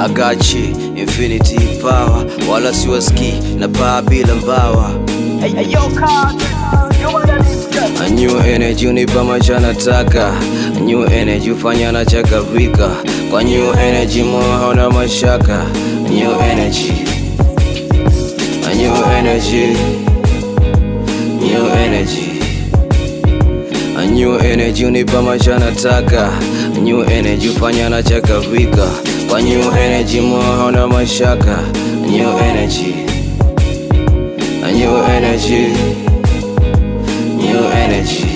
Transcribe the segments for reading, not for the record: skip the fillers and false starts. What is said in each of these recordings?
Agachi, infinity power, wala siwaski na paa bila mbawa. A new energy unipa maisha nataka. A new energy ufanya na chakarika. Kwa new energy moyo hauna mashaka. A new energy, a new energy, new energy. A new energy unipa maisha nataka. A new energy ufanya na chakarika. Kwa new energy moyo hauna mashaka. A new energy, a new energy, new energy.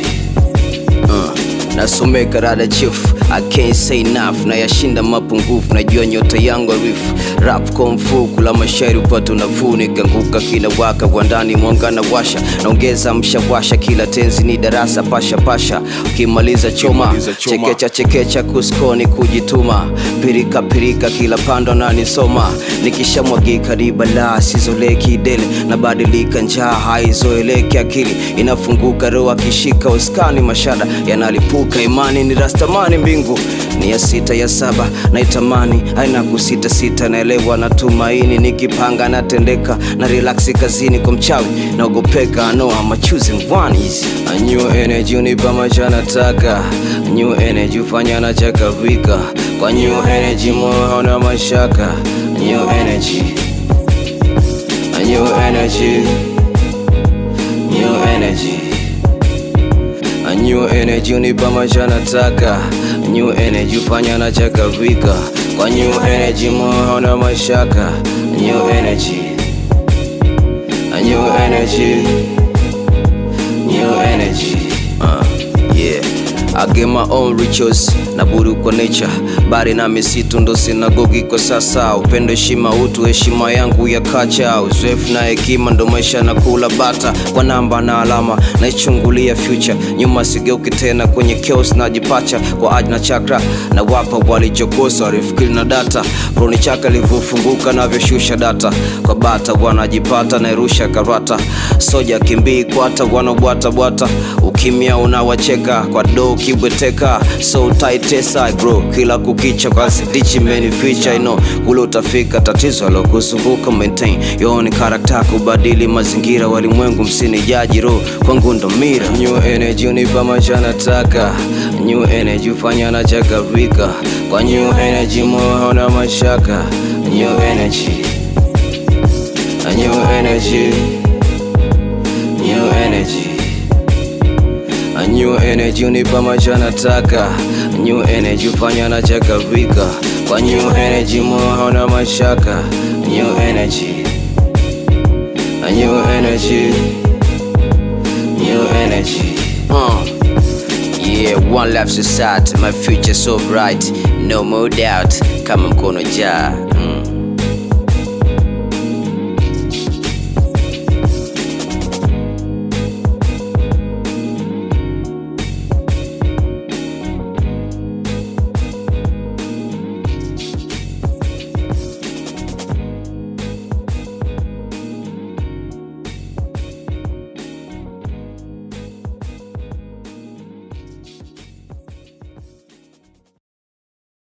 Nasomeka rada chief, I can't say enough. Na yashinda mapungufu, najua nyota yangu arifu. Rap komfu, kula mashairi upatu nafuu. Nikanguka kila waka, kwa ndani mwanga na washa. Naongeza mshawasha, kila tenzi ni darasa. Pasha pasha, ukimaliza choma. Chekecha chekecha, kuskoni kujituma. Pirika pirika, kila pando na nisoma. Nikisha mwagika ribala, sizoleki dele. Nabadilika njaa, haizoeleki akili. Inafunguka roho kishika uskani mashada. Yanalipuka imani ni rastamani mbingu. Ni ya 6 ya 7 naitamani. Haina kusita sita naelewa na tumaini. Nikipanga natendeka na relaxi kazini kwa mchawi. Naogopeka no I'm choosing one easy. A new energy unipa maisha nataka. A new energy ufanya na chakarika. Kwa new energy moyo hauna mashaka. A new energy, a new energy, new energy. A new energy unipa maisha nataka. A new energy ufanya na chakarika. Kwa new energy moyo hauna mashaka. A new energy, a new energy, new energy. Yeah, I get my own rituals. Naburu kwa nature, bari na misitu ndo sinagogi kwa sasa. Upendo heshima utu, heshima yangu ya kacha. Uzoefu na hekima ndo maisha na kula bata. Kwa namba na alama, naichungulia future. Nyuma sigeuki tena kwenye chaos najipacha. Kwa ajna chakra, na wapa walichokosa. Rifikiri na data, roni chaka livufunguka na vyoshusha data. Kwa bata wanajipata na irusha karata. Soja kimbii kwata wanobwata bwata. Ukimia unawacheka, kwa do kibweteka. So tight I grow, kila kukicha kwa sidichi menificha. I know, kule utafika tatizo alo kusubuka maintain your own character. Kubadili mazingira walimwengu msini jaji roho kwangu ndo mira. New energy unipa maisha nataka. New energy ufanya na chakarika. Kwa new energy moyo hauna mashaka. New energy, a new energy, new energy. A new energy unipa maisha nataka. A new energy ufanya na chakarika. Kwa new energy moyo hauna mashaka. A new energy, a new energy, new energy. Yeah, one life society, my future so bright. No more doubt, kama mkono jaa.